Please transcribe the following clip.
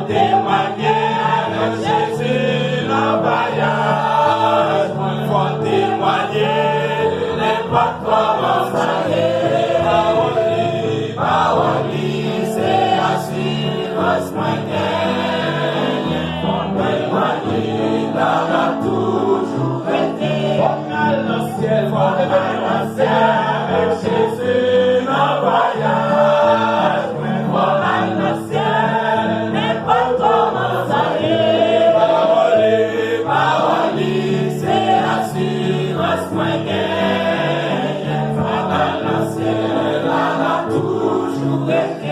témoigner avec Jésus le voyage, faut témoigner les paroles saillées, paroli, c'est assurance moyenne, faut témoigner dans la toujours été, on a le ciel, avec Jésus le voyage, on a le ciel, n'est pas comment ça y est, paroli, c'est assurance moyenne, on a le ciel, on a toujours été.